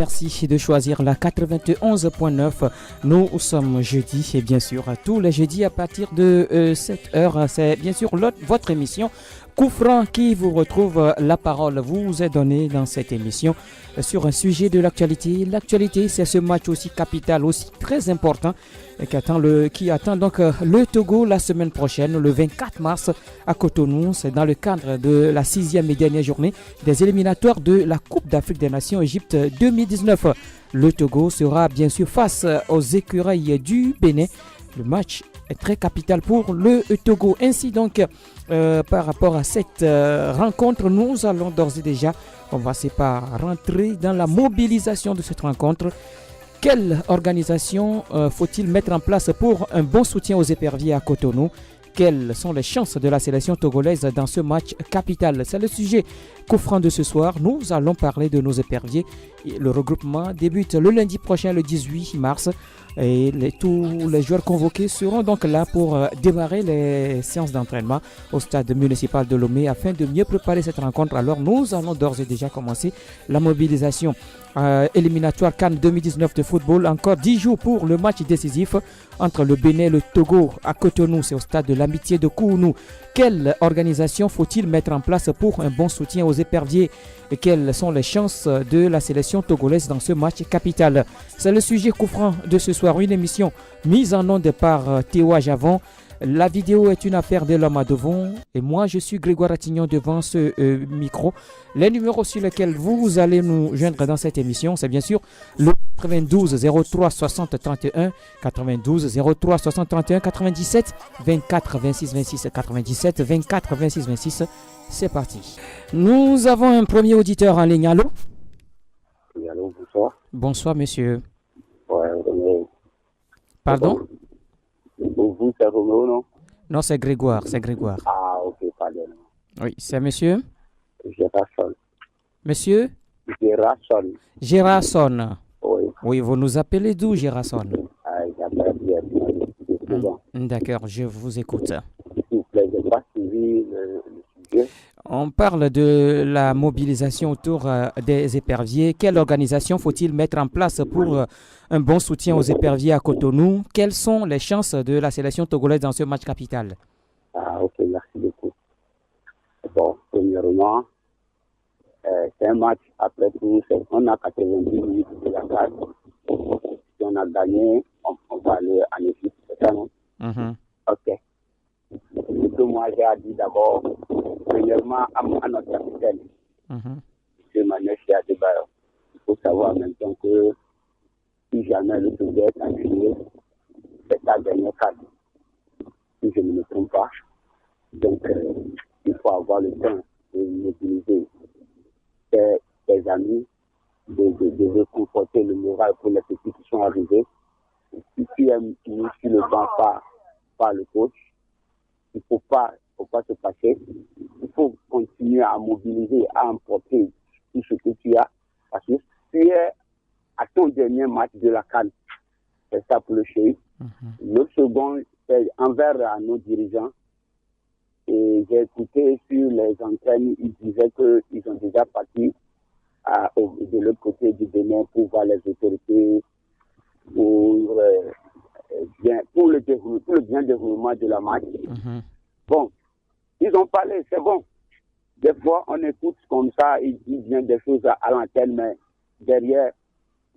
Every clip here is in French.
Merci de choisir la 91.9. Nous sommes jeudi et bien sûr tous les jeudis à partir de 7h. C'est bien sûr votre émission Coup franc qui vous retrouve. La parole vous est donnée dans cette émission sur un sujet de l'actualité. L'actualité, c'est ce match aussi capital, aussi très important qui attend donc le Togo la semaine prochaine, le 24 mars à Cotonou. C'est dans le cadre de la 6e et dernière journée des éliminatoires de la Coupe d'Afrique des Nations Égypte 2019. Le Togo sera bien sûr face aux écureuils du Bénin. Le match est très capital pour le Togo. Ainsi donc, par rapport à cette rencontre, nous allons d'ores et déjà commencer par rentrer dans la mobilisation de cette rencontre. Quelle organisation faut-il mettre en place pour un bon soutien aux éperviers à Cotonou? Quelles sont les chances de la sélection togolaise dans ce match capital? C'est le sujet coup franc de ce soir. Nous allons parler de nos éperviers. Le regroupement débute le lundi prochain, le 18 mars. Et tous les joueurs convoqués seront donc là pour démarrer les séances d'entraînement au stade municipal de Lomé afin de mieux préparer cette rencontre. Alors nous allons d'ores et déjà commencer la mobilisation éliminatoire CAN 2019 de football. Encore 10 jours pour le match décisif entre le Bénin et le Togo à Cotonou. C'est au stade de l'Amitié de Kounou. Quelle organisation faut-il mettre en place pour un bon soutien aux éperviers et quelles sont les chances de la sélection togolaise dans ce match capital? C'est le sujet coup franc de ce soir. Une émission mise en onde par Théo Javon. La vidéo est une affaire de l'homme à devant et moi je suis Grégoire Attignon devant ce micro. Les numéros sur lesquels vous allez nous joindre dans cette émission, c'est bien sûr le 92 03 60 31, 92 03 60 31, 97 24 26 26 97 24 26 26. C'est parti. Nous avons un premier auditeur en ligne. Allô? Oui, allô, bonsoir. Bonsoir monsieur. Ouais, Pardon? Vous, c'est Roméo, non? Non, c'est Grégoire, c'est Grégoire. Ah, ok, pardon. Oui, c'est monsieur? Gérardson. Monsieur? Gérardson. Gérardson. Oui. Oui, vous nous appelez d'où, Gérardson? Ah, j'appelle bien. D'accord, je vous écoute. S'il vous plaît, je n'ai pas suivi le sujet. On parle de la mobilisation autour des éperviers. Quelle organisation faut-il mettre en place pour un bon soutien aux éperviers à Cotonou? Quelles sont les chances de la sélection togolaise dans ce match capital? Ah, ok, merci beaucoup. Bon, premièrement, c'est un match, après tout, on a 90 minutes de la carte. Si on a gagné, on va aller en Égypte, c'est ça, non? Ok. Ce que moi j'ai dit d'abord, premièrement, à notre capitaine, M. Manuel Adebayor. Il faut savoir maintenant que si jamais le Togo est qualifié, c'est sa dernière carte. Si je ne me trompe pas. Donc, il faut avoir le temps de mobiliser ses amis, de réconforter le moral pour les petits qui sont arrivés. Si tu es mis sur le banc par le coach, il ne faut pas se passer. Il faut continuer à mobiliser, à emporter tout ce que tu as. Parce que tu es à ton dernier match de la CAN. C'est ça pour le chéri. Le second, c'est envers nos dirigeants. Et j'ai écouté sur les antennes, ils disaient qu'ils ont déjà parti de l'autre côté du Bénin pour voir les autorités pour le bien déroulement de la match. Bon, ils ont parlé, c'est bon. Des fois, on écoute comme ça, ils disent bien des choses à l'antenne, mais derrière,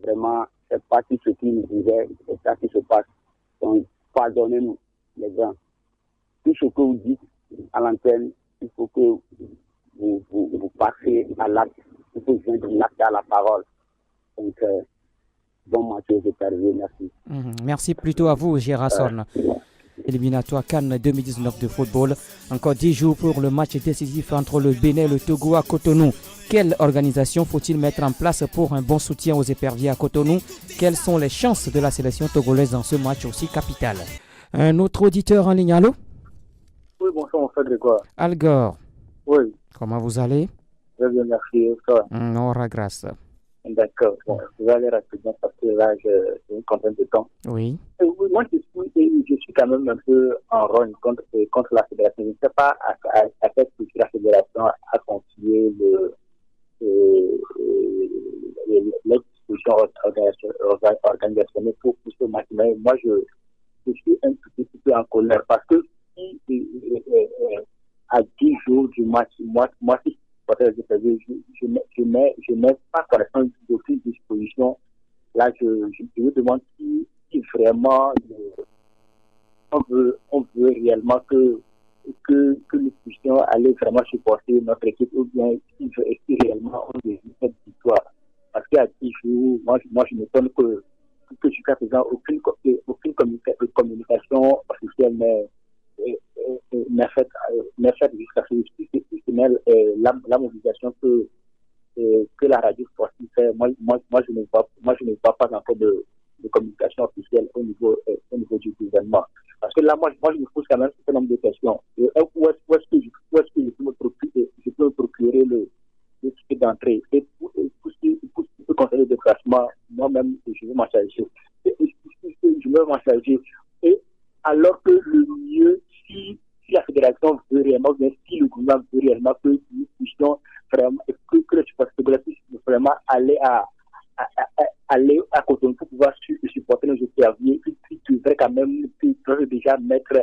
vraiment, c'est pas tout ce qu'ils nous disaient, c'est ça qui se passe. Donc, pardonnez-nous, les gars. Tout ce que vous dites à l'antenne, il faut que vous passiez à l'acte. Il faut joindre l'acte à la parole. Donc, bon match aux éperviers, merci. Merci plutôt à vous, Gérardson. Éliminatoire CAN 2019 de football. Encore 10 jours pour le match décisif entre le Bénin et le Togo à Cotonou. Quelle organisation faut-il mettre en place pour un bon soutien aux éperviers à Cotonou? Quelles sont les chances de la sélection togolaise dans ce match aussi capital? Un autre auditeur en ligne, allô? Oui, bonsoir, mon frère Grégoire. Algor. Oui. Comment vous allez? Très bien, merci. Aura grâce. D'accord. Bon, je vais aller rapidement parce que là, j'ai une contrainte de temps. Oui. Moi, je suis quand même un peu en rogne contre la fédération. Je ne sais pas à quelle structure la fédération a confié l'aide dispositions organisationnelles pour ce match. Mais moi, je suis un tout petit peu en colère parce que si à 10 jours du match, moi si je n'ai pas connaissance d'aucune disposition. Là, je me demande si vraiment on veut réellement que nous puissions aller vraiment supporter notre équipe ou bien si réellement on veut cette victoire. Parce qu'à 10 jours, moi je m'étonne que jusqu'à présent, aucune communication officielle n'est faite jusqu'à ce jour. La mobilisation que la radio sportive fait, moi je ne vois pas encore de communication officielle au niveau du gouvernement. Parce que là, moi je me pose quand même un certain nombre de questions. Où est-ce que je peux me procurer le ticket d'entrée? Et pour conseiller le déplacement, moi-même, je veux m'en charger. Et alors que le mieux, si la fédération veut réellement, bien si le gouvernement veut réellement que nous puissions vraiment, que le supporter puisse vraiment aller à Cotonou pour pouvoir supporter nos équipes, il devrait quand même déjà mettre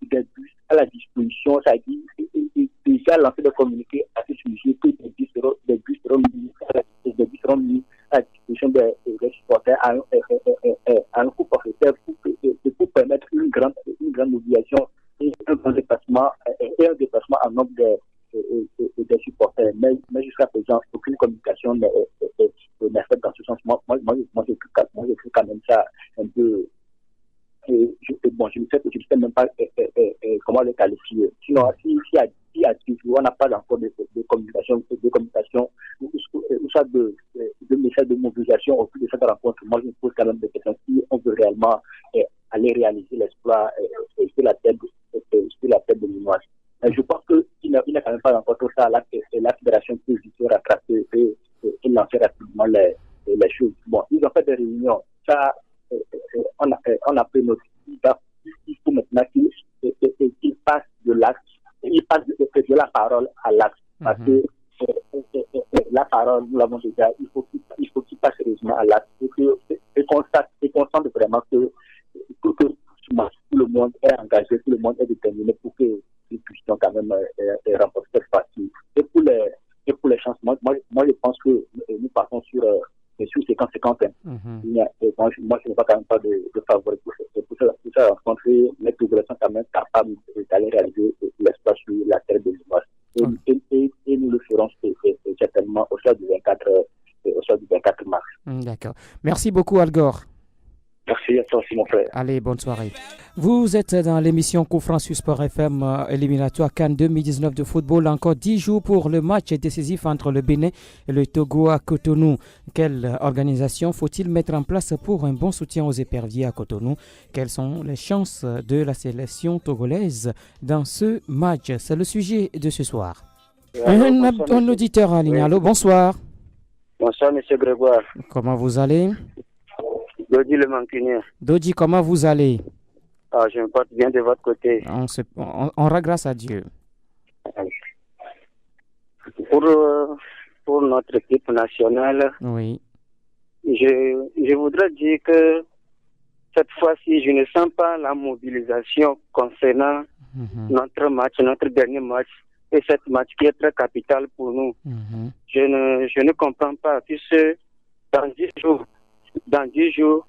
des bus à la disposition, c'est-à-dire déjà lancer des communiqués à ce sujet, que des bus seront mis à la disposition des supporters à un coût forfaitaire pour permettre une grande mobilisation et un grand déplacement en nombre des supporters. Mais jusqu'à présent, aucune communication n'est faite dans ce sens. Moi, je trouve quand même ça un peu. Je ne sais même pas comment le qualifier. Sinon, si à 10 jours, on n'a pas encore de communication, ou soit de messages de mobilisation au plus de cette rencontre, moi je me pose quand même des questions si on veut réellement aller réaliser l'exploit sur la tête de l'Union. Je pense qu'il n'a quand même pas encore tout ça. La fédération peut se rattraper et lancer rapidement les choses. Bon, ils ont fait des réunions. Ça, on a pris notre. Il faut maintenant qu'il passe de l'acte, il passe de la parole à l'acte. Parce que la parole, nous l'avons déjà, il faut qu'il passe sérieusement à l'acte et qu'on sente vraiment que tout le monde est engagé, tout le monde est déterminé pour que nous puissions quand même remporter cette partie. Et pour les chances, moi je pense que nous partons sur 50-50. Moi je ne vois quand même pas de favoris pour ça rencontre, mais que nous sommes quand même capables d'aller réaliser l'espace sur la terre de l'Union. Et nous le ferons certainement au soir du 24 mars. D'accord. Merci beaucoup, Algor. Merci à toi aussi, mon frère. Allez, bonne soirée. Vous êtes dans l'émission Coup Franc sur Sport FM éliminatoire CAN 2019 de football. Encore 10 jours pour le match décisif entre le Bénin et le Togo à Cotonou. Quelle organisation faut-il mettre en place pour un bon soutien aux éperviers à Cotonou? Quelles sont les chances de la sélection togolaise dans ce match? C'est le sujet de ce soir. Un auditeur en ligne. Allô, bonsoir. Bonsoir, M. Grégoire. Comment vous allez? Dodi le Mancunien. Dodi, comment vous allez? Je me porte bien de votre côté. On rend grâce à Dieu. Pour notre équipe nationale, oui. Je voudrais dire que cette fois-ci, je ne sens pas la mobilisation concernant notre dernier match et cette match qui est très capital pour nous. Je ne comprends pas, puisque dans 10 jours,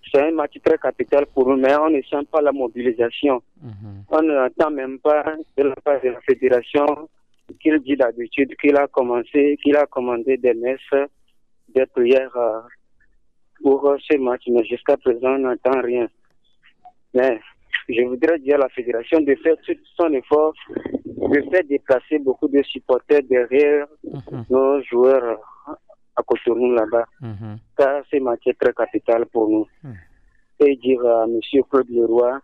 c'est un match très capital pour nous, mais on ne sent pas la mobilisation. On n'entend même pas de la part de la fédération qu'il dit d'habitude qu'il a commandé des messes, des prières pour ce match, mais jusqu'à présent, on n'entend rien. Mais je voudrais dire à la fédération de faire tout son effort, de faire déplacer beaucoup de supporters derrière nos joueurs à Cotonou là-bas. Car ce match est très capital pour nous. Et dire à M. Claude Leroy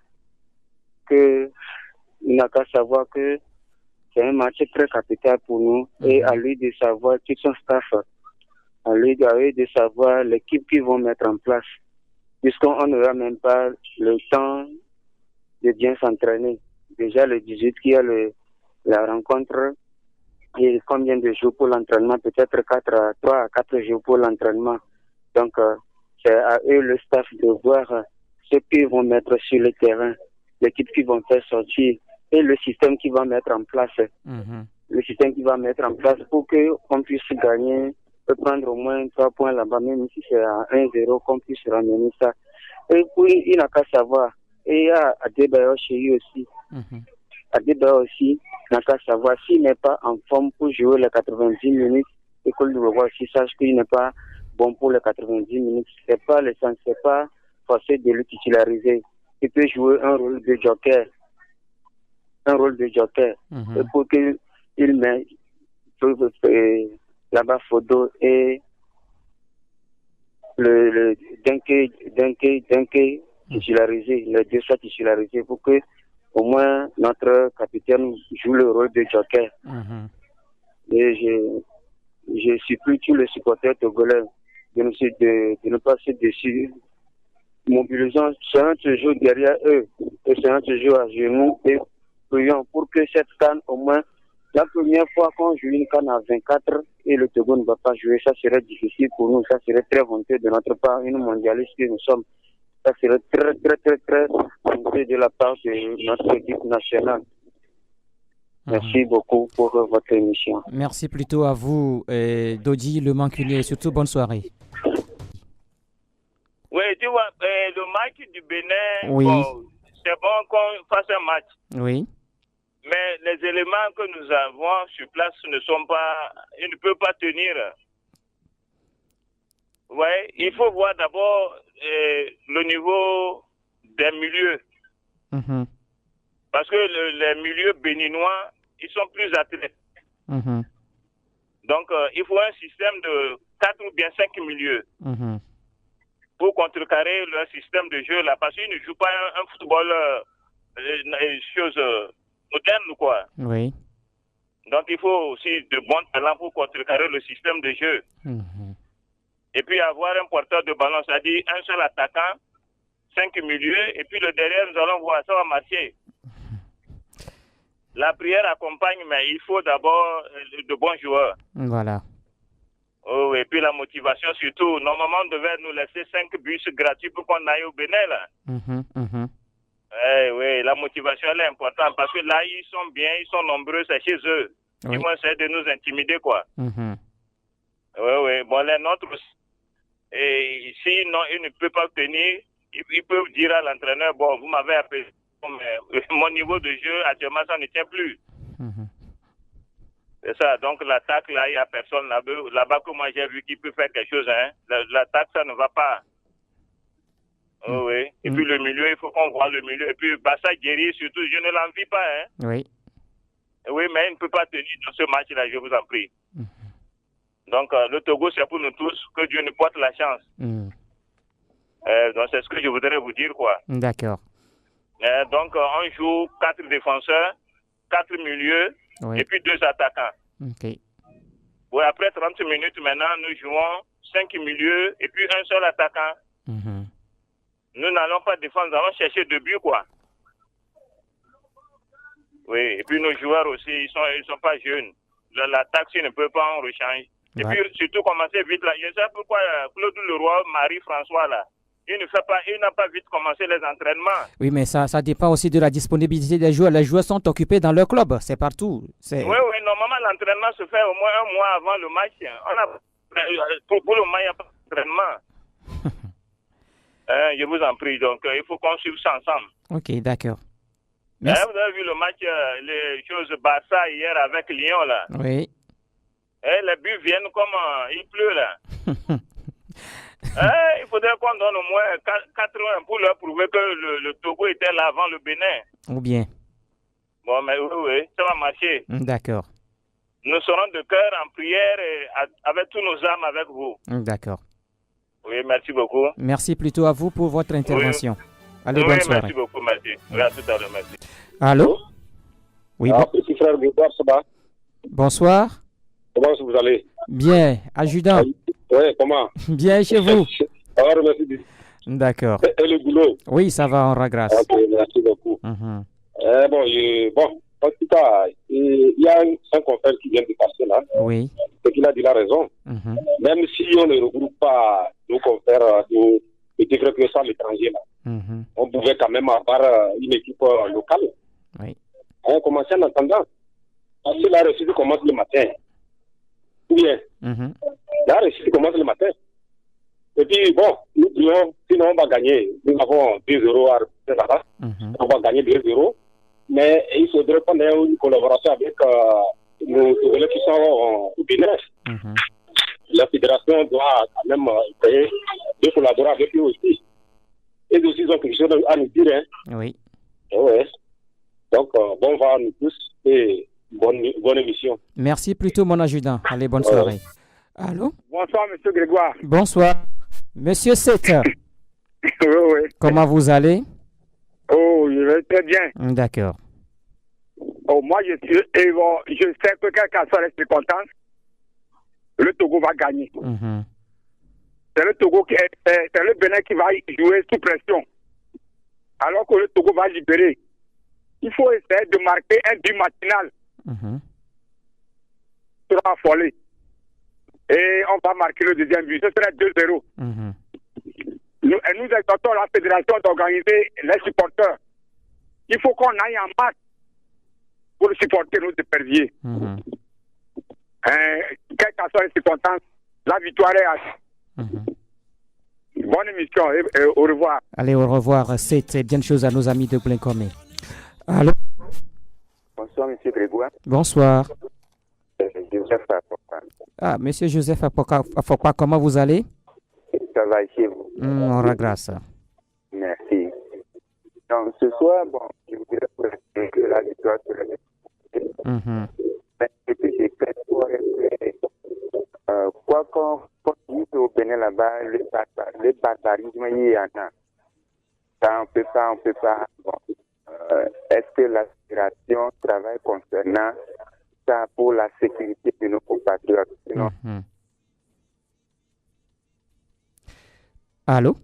qu'il n'a qu'à savoir que c'est un match très capital pour nous et à lui de savoir tout son staff, à lui de savoir l'équipe qu'ils vont mettre en place, puisqu'on n'aura même pas le temps de bien s'entraîner. Déjà le 18 qui a la rencontre Et combien de jours pour l'entraînement? Peut-être 3 à 4 jours pour l'entraînement. Donc, c'est à eux, le staff, de voir ce qu'ils vont mettre sur le terrain, l'équipe qu'ils vont faire sortir et le système qu'ils vont mettre en place. Le système qu'ils vont mettre en place pour qu'on puisse gagner, peut prendre au moins 3 points là-bas, même si c'est à 1-0, qu'on puisse ramener ça. Et puis, il n'a qu'à savoir. Et il y a Adebayo chez lui aussi. Adebayo aussi n'a qu'à savoir s'il n'est pas en forme pour jouer les 90 minutes et que le roi aussi sache qu'il n'est pas bon pour les 90 minutes. C'est pas l'essence, c'est pas forcé de le titulariser. Il peut jouer un rôle de joker. Et pour qu'il mette là-bas Fodo et le Denke titularisé, les deux soient titularisés pour que au moins notre capitaine joue le rôle de joker. Et je supplie tous les supporters togolais de ne pas se décider. Mobilisons, c'est toujours derrière eux et c'est toujours à genoux et prions pour que cette CAN, au moins, la première fois qu'on joue une CAN à 24 et le Togo ne va pas jouer, ça serait difficile pour nous, ça serait très honteux de notre part, une mondialiste que nous sommes. Ça serait très, très, très, très honteux de la part de notre équipe nationale. Merci beaucoup pour votre émission. Merci plutôt à vous, Dodi, le Mancunier, et surtout bonne soirée. Oui, tu vois, le match du Bénin, oui. Bon, c'est bon qu'on fasse un match. Oui. Mais les éléments que nous avons sur place ne sont pas... Ils ne peuvent pas tenir. Oui, il faut voir d'abord le niveau des milieux. Parce que les milieux béninois, ils sont plus athlètes. Donc, il faut un système de 4 ou bien 5 milieux pour contrecarrer leur système de jeu là. Parce qu'ils ne jouent pas un football chose moderne, quoi. Oui. Donc, il faut aussi de bons talents pour contrecarrer le système de jeu. Et puis avoir un porteur de ballon, c'est-à-dire un seul attaquant, 5 milieux, et puis le derrière, nous allons voir, ça va marcher. La prière accompagne, mais il faut d'abord de bons joueurs. Voilà. Oh, et puis la motivation surtout. Normalement, on devait nous laisser 5 bus gratuits pour qu'on aille au Bénin, là. Oui, la motivation, elle est importante, parce que là, ils sont bien, ils sont nombreux, c'est chez eux. Oui. Ils vont essayer de nous intimider, quoi. Oui. Bon, les nôtres aussi. Et si non, ils ne peuvent pas tenir, ils peuvent dire à l'entraîneur, bon, vous m'avez appelé, mais mon niveau de jeu, actuellement, ça ne tient plus. C'est ça. Donc, l'attaque, là, il n'y a personne là-bas que moi j'ai vu qui peut faire quelque chose. Hein. L'attaque, ça ne va pas. Oui. Et puis, le milieu, il faut qu'on voit le milieu. Et puis, Bassa Guéry, surtout, je ne l'envie pas. Hein. Oui. Oui, mais il ne peut pas tenir dans ce match-là, je vous en prie. Donc, le Togo, c'est pour nous tous. Que Dieu nous porte la chance. Donc, c'est ce que je voudrais vous dire, quoi. D'accord. Donc, on joue 4 défenseurs, 4 milieux, et puis 2 attaquants. Oui, après 30 minutes, maintenant, nous jouons 5 milieux et puis un seul attaquant. Nous n'allons pas défendre, nous allons chercher 2 buts, quoi. Oui, et puis nos joueurs aussi, ils sont pas jeunes. L'attaque, s'ils ne peuvent pas, on rechange. Et puis, surtout, commencer vite, là. Je sais pourquoi Claude Leroy, Marie-François, là, il n'a pas vite commencé les entraînements. Oui, mais ça dépend aussi de la disponibilité des joueurs. Les joueurs sont occupés dans leur club, c'est partout. Oui, normalement, l'entraînement se fait au moins 1 mois avant le match. Pour le moment, il n'y a pas d'entraînement. Je vous en prie, donc il faut qu'on suive ça ensemble. Ok, d'accord. Vous avez vu le match, les choses Barça hier avec Lyon, là. Oui. Les buts viennent comme il pleut, là. Il faudrait qu'on donne au moins 4-1 pour leur prouver que le Togo était là avant le Bénin. Ou bien. Bon, mais oui, ça va marcher. D'accord. Nous serons de cœur en prière et avec tous nos âmes avec vous. D'accord. Oui, merci beaucoup. Merci plutôt à vous pour votre intervention. Allez, bonne soirée. Merci beaucoup, merci. À tout à l'heure, merci. Allô? Oui, petit frère Grégoire, ça va? Bonsoir. Comment vous allez? Bien, adjudant. Oui, comment? Bien chez vous? Alors, merci. D'accord. Et le boulot? Oui, ça va, on rend grâce. Ok, merci beaucoup. Bon, En tout cas, il y a un confrère qui vient de passer là. Oui. Et qu'il a dit la raison. Même si on ne regroupe pas nos confrères de développement à l'étranger là, on pouvait quand même avoir une équipe locale. Oui. On commençait en attendant. Parce que la réussite commence le matin. Ou bien, la réussite commence le matin. Et puis, bon, nous disons, sinon on va gagner. Nous avons 2 euros à représenter là-bas. On va gagner 2 euros. Mais il faudrait qu'on ait une collaboration avec nos collègues qui sont au Bénin. La fédération doit quand même essayer de collaborer avec eux aussi. Et aussi, ils ont quelque chose à nous dire. Hein. Oui. Ouais. Donc, bon vent à nous tous et bonne émission. Merci plutôt, mon adjudant. Allez, bonne soirée. Allô? Bonsoir, monsieur Grégoire. Bonsoir. Monsieur Seth. Oui. Comment vous allez? Oh, je vais très bien. D'accord. Oh, moi, je sais que quel qu'en soit les circonstances, le Togo va gagner. C'est le Togo c'est le Bénin qui va jouer sous pression. Alors que le Togo va libérer. Il faut essayer de marquer un but matinal. Ce sera affolé. Et on va marquer le deuxième but. Ce sera 2-0. Nous exhortons la fédération d'organiser les supporters. Il faut qu'on aille en masse pour supporter nos éperviers. Quelles que soient les circonstances, la victoire est à... Bonne émission et au revoir. Allez, au revoir. C'est bien de choses à nos amis de Blincomé. Allô? Bonsoir, monsieur Grégoire. Bonsoir. Joseph Afopa. Ah, monsieur Joseph Afopa, comment vous allez? Ça va chez vous? On rend grâce. Merci. Donc, ce soir, bon, je voudrais vous rappeler que la victoire sur le ce que j'ai fait pour rester, quoi qu'on dise au Bénin là-bas, le barbarisme, il y en a. Ça, on peut pas. Bon. Est-ce que la fédération travaille concernant ça pour la sécurité de nos compatriotes? Sinon... Allô?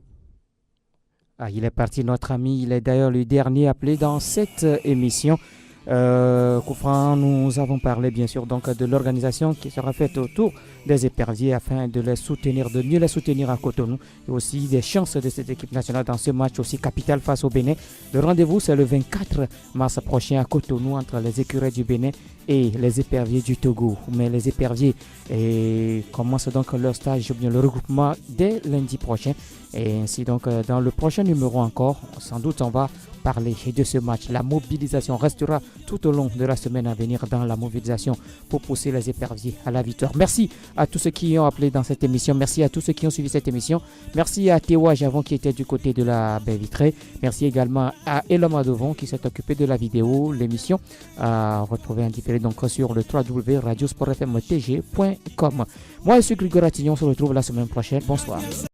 Ah, il est parti, notre ami. Il est d'ailleurs le dernier appelé dans cette émission. Koufran, nous avons parlé bien sûr donc de l'organisation qui sera faite autour des éperviers afin de les soutenir, de mieux les soutenir à Cotonou et aussi des chances de cette équipe nationale dans ce match aussi capital face au Bénin. Le rendez-vous c'est le 24 mars prochain à Cotonou entre les écureuils du Bénin et les éperviers du Togo. Mais les éperviers commencent donc leur stage, bien le regroupement dès lundi prochain. Et ainsi donc dans le prochain numéro encore, sans doute on va parler de ce match. La mobilisation restera tout au long de la semaine à venir dans la mobilisation pour pousser les éperviers à la victoire. Merci à tous ceux qui ont appelé dans cette émission. Merci à tous ceux qui ont suivi cette émission. Merci à Théoua Javon qui était du côté de la baie vitrée. Merci également à Eloma Devon qui s'est occupé de la vidéo. L'émission à retrouver en différé donc sur le www.radiosportfmtg.com. Moi je suis Grégoire Tignon, on se retrouve la semaine prochaine. Bonsoir.